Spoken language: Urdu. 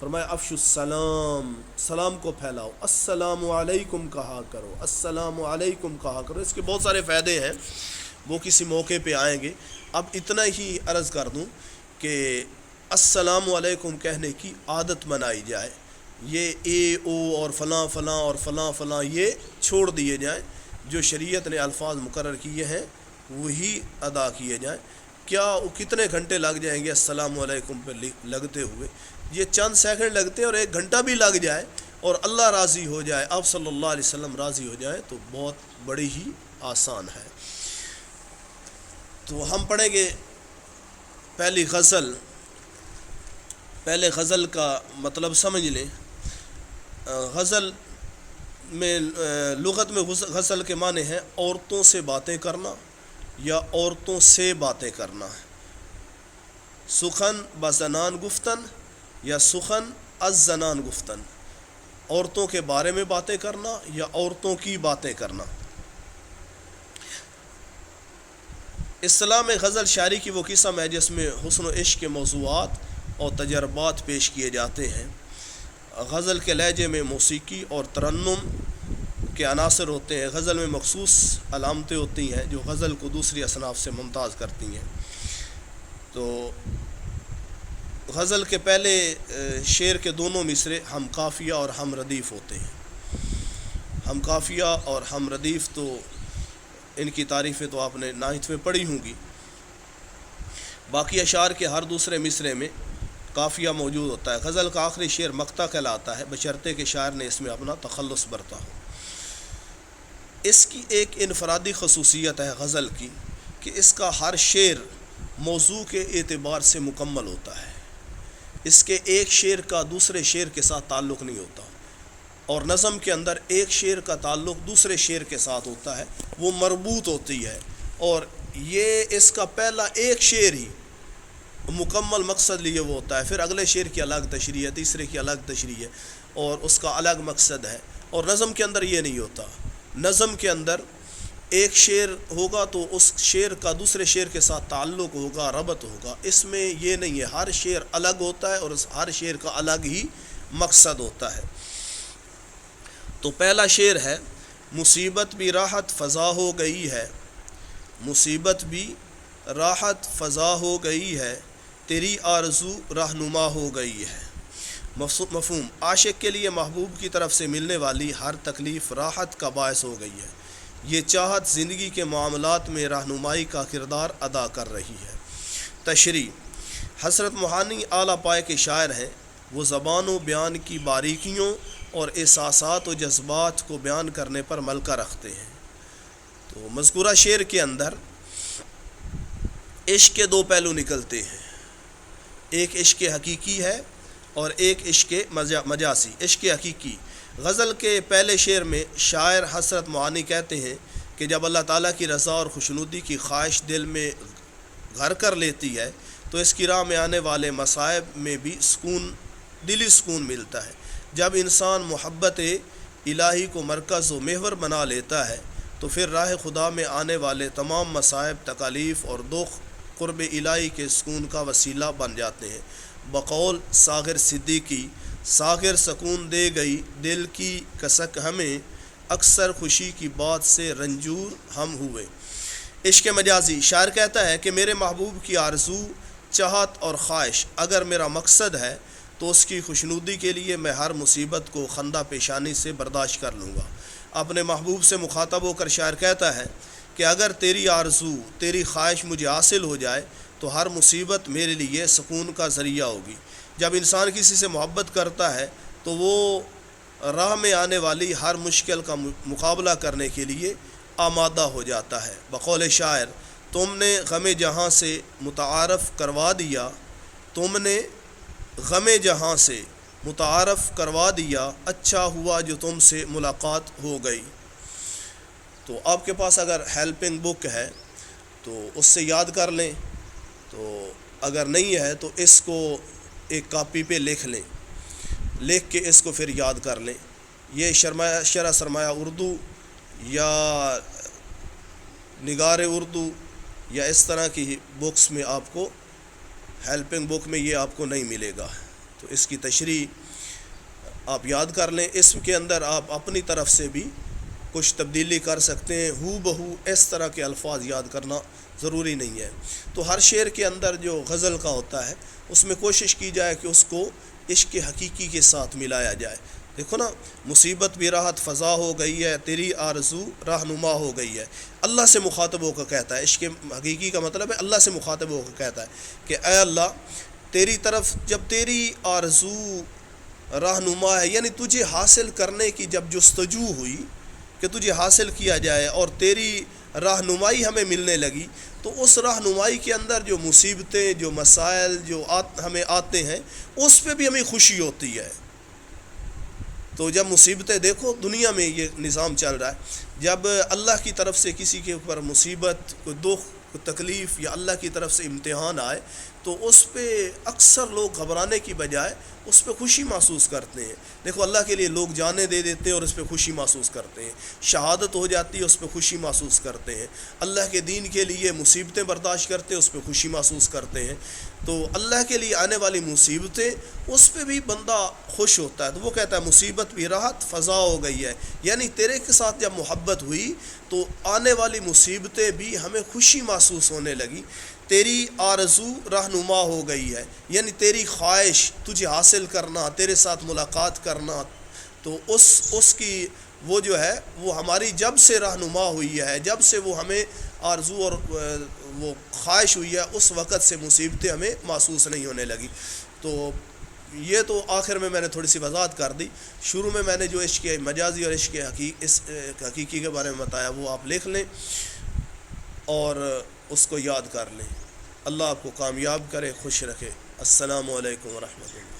فرمایا افشوا السلام، سلام کو پھیلاؤ، السلام علیکم کہا کرو، السلام علیکم کہا کرو۔ اس کے بہت سارے فائدے ہیں، وہ کسی موقع پہ آئیں گے۔ اب اتنا ہی عرض کر دوں کہ السلام علیکم کہنے کی عادت بنائی جائے، یہ اے او اور فلاں فلاں اور فلاں فلاں یہ چھوڑ دیے جائیں، جو شریعت نے الفاظ مقرر کیے ہیں وہی ادا کیے جائیں۔ کیا کتنے گھنٹے لگ جائیں گے السلام علیکم پہ لگتے ہوئے؟ یہ چند سیکنڈ لگتے ہیں، اور 1 گھنٹہ بھی لگ جائے اور اللہ راضی ہو جائے، آپ صلی اللہ علیہ وسلم راضی ہو جائیں، تو بہت بڑی ہی آسان ہے۔ تو ہم پڑھیں گے پہلی غزل۔ پہلے غزل کا مطلب سمجھ لیں۔ غزل میں لغت میں غزل کے معنی ہیں عورتوں سے باتیں کرنا یا عورتوں سے باتیں کرنا، سخن بزنان گفتن یا سخن از زنان گفتن، عورتوں کے بارے میں باتیں کرنا یا عورتوں کی باتیں کرنا۔ اصطلاح میں غزل شاعری کی وہ قسم ہے جس میں حسن و عشق کے موضوعات اور تجربات پیش کیے جاتے ہیں۔ غزل کے لہجے میں موسیقی اور ترنم کے عناصر ہوتے ہیں۔ غزل میں مخصوص علامتیں ہوتی ہیں جو غزل کو دوسری اصناف سے ممتاز کرتی ہیں۔ تو غزل کے پہلے شعر کے دونوں مصرے ہم قافیہ اور ہم ردیف ہوتے ہیں۔ ہم قافیہ اور ہم ردیف تو ان کی تعریفیں تو آپ نے 9th میں پڑھی ہوں گی۔ باقی اشعار کے ہر دوسرے مصرے میں قافیہ موجود ہوتا ہے۔ غزل کا آخری شعر مقطع کہلاتا ہے، بشرطے کہ شاعر نے اس میں اپنا تخلص برتا ہو۔ اس کی ایک انفرادی خصوصیت ہے غزل کی کہ اس کا ہر شعر موضوع کے اعتبار سے مکمل ہوتا ہے۔ اس کے ایک شعر کا دوسرے شعر کے ساتھ تعلق نہیں ہوتا، اور نظم کے اندر ایک شعر کا تعلق دوسرے شعر کے ساتھ ہوتا ہے، وہ مربوط ہوتی ہے، اور یہ اس کا پہلا ایک شعر ہی مکمل مقصد لیے وہ ہوتا ہے، پھر اگلے شعر کی الگ تشریح ہے، تیسرے کی الگ تشریح ہے، اور اس کا الگ مقصد ہے۔ اور نظم کے اندر یہ نہیں ہوتا۔ نظم کے اندر ایک شعر ہوگا تو اس شعر کا دوسرے شعر کے ساتھ تعلق ہوگا، ربط ہوگا۔ اس میں یہ نہیں ہے، ہر شعر الگ ہوتا ہے اور ہر شعر کا الگ ہی مقصد ہوتا ہے۔ تو پہلا شعر ہے، مصیبت بھی راحت فضا ہو گئی ہے، مصیبت بھی راحت فضا ہو گئی ہے، تیری آرزو رہنما ہو گئی ہے۔ مفہوم، عاشق کے لیے محبوب کی طرف سے ملنے والی ہر تکلیف راحت کا باعث ہو گئی ہے۔ یہ چاہت زندگی کے معاملات میں رہنمائی کا کردار ادا کر رہی ہے۔ تشریح، حضرت موہانی اعلیٰ پائے کے شاعر ہیں۔ وہ زبان و بیان کی باریکیوں اور احساسات و جذبات کو بیان کرنے پر ملکہ رکھتے ہیں۔ تو مذکورہ شعر کے اندر عشق کے 2 پہلو نکلتے ہیں، ایک عشق حقیقی ہے اور ایک عشق مجازی۔ عشق حقیقی، غزل کے پہلے شعر میں شاعر حضرت معانی کہتے ہیں کہ جب اللہ تعالیٰ کی رضا اور خوشنودی کی خواہش دل میں گھر کر لیتی ہے تو اس کی راہ میں آنے والے مصائب میں بھی دلی سکون ملتا ہے۔ جب انسان محبت الہی کو مرکز و محور بنا لیتا ہے تو پھر راہ خدا میں آنے والے تمام مصائب، تکالیف اور دکھ قرب الہی کے سکون کا وسیلہ بن جاتے ہیں۔ بقول ساغر صدیقی، ساغر سکون دے گئی دل کی کسک ہمیں، اکثر خوشی کی بات سے رنجور ہم ہوئے۔ عشق مجازی، شاعر کہتا ہے کہ میرے محبوب کی آرزو، چاہت اور خواہش اگر میرا مقصد ہے تو اس کی خوشنودی کے لیے میں ہر مصیبت کو خندہ پیشانی سے برداشت کر لوں گا۔ اپنے محبوب سے مخاطب ہو کر شاعر کہتا ہے کہ اگر تیری آرزو، تیری خواہش مجھے حاصل ہو جائے تو ہر مصیبت میرے لیے سکون کا ذریعہ ہوگی۔ جب انسان کسی سے محبت کرتا ہے تو وہ راہ میں آنے والی ہر مشکل کا مقابلہ کرنے کے لیے آمادہ ہو جاتا ہے۔ بقول شاعر، تم نے غم جہاں سے متعارف کروا دیا، تم نے غم جہاں سے متعارف کروا دیا، اچھا ہوا جو تم سے ملاقات ہو گئی۔ تو آپ کے پاس اگر ہیلپنگ بک ہے تو اس سے یاد کر لیں، تو اگر نہیں ہے تو اس کو ایک کاپی پہ لکھ لیں، لکھ کے اس کو پھر یاد کر لیں۔ یہ شرح سرمایہ اردو یا نگار اردو یا اس طرح کی بکس میں آپ کو، ہیلپنگ بک میں یہ آپ کو نہیں ملے گا۔ تو اس کی تشریح آپ یاد کر لیں. اسم کے اندر آپ اپنی طرف سے بھی کچھ تبدیلی کر سکتے ہیں. ہو بہو اس طرح کے الفاظ یاد کرنا ضروری نہیں ہے. تو ہر شعر کے اندر جو غزل کا ہوتا ہے اس میں کوشش کی جائے کہ اس کو عشق حقیقی کے ساتھ ملایا جائے. دیکھو نا، مصیبت بھی راحت فضا ہو گئی ہے، تیری آرزو رہنما ہو گئی ہے. اللہ سے مخاطب ہو کر کہتا ہے، عشق حقیقی کا مطلب ہے اللہ سے مخاطب ہو کر کہتا ہے کہ اے اللہ، تیری طرف جب تیری آرزو رہنما ہے، یعنی تجھے حاصل کرنے کی جب جستجو ہوئی کہ تجھے حاصل کیا جائے اور تیری رہنمائی ہمیں ملنے لگی، تو اس رہنمائی کے اندر جو مصیبتیں، جو مسائل جو ہمیں آتے ہیں اس پہ بھی ہمیں خوشی ہوتی ہے. تو جب مصیبتیں، دیکھو دنیا میں یہ نظام چل رہا ہے، جب اللہ کی طرف سے کسی کے اوپر مصیبت، کوئی دکھ، کوئی تکلیف یا اللہ کی طرف سے امتحان آئے تو اس پہ اکثر لوگ گھبرانے کی بجائے اس پہ خوشی محسوس کرتے ہیں. دیکھو اللہ کے لیے لوگ جانیں دے دیتے ہیں اور اس پہ خوشی محسوس کرتے ہیں. شہادت ہو جاتی ہے، اس پہ خوشی محسوس کرتے ہیں. اللہ کے دین کے لیے مصیبتیں برداشت کرتے ہیں، اس پہ خوشی محسوس کرتے ہیں. تو اللہ کے لیے آنے والی مصیبتیں، اس پہ بھی بندہ خوش ہوتا ہے. تو وہ کہتا ہے مصیبت بھی راحت فضا ہو گئی ہے، یعنی تیرے کے ساتھ جب محبت ہوئی تو آنے والی مصیبتیں بھی ہمیں خوشی محسوس ہونے لگی. تیری آرزو رہنما ہو گئی ہے، یعنی تیری خواہش، تجھے حاصل کرنا، تیرے ساتھ ملاقات کرنا، تو اس کی وہ جو ہے وہ ہماری جب سے رہنما ہوئی ہے، جب سے وہ ہمیں آرزو اور وہ خواہش ہوئی ہے، اس وقت سے مصیبتیں ہمیں محسوس نہیں ہونے لگی. تو یہ تو آخر میں نے تھوڑی سی وضاحت کر دی. شروع میں نے جو عشق مجازی اور عشق حقیقی کے بارے میں بتایا وہ آپ لکھ لیں اور اس کو یاد کر لیں. اللہ آپ کو کامیاب کرے، خوش رکھے. السلام علیکم ورحمۃ اللہ.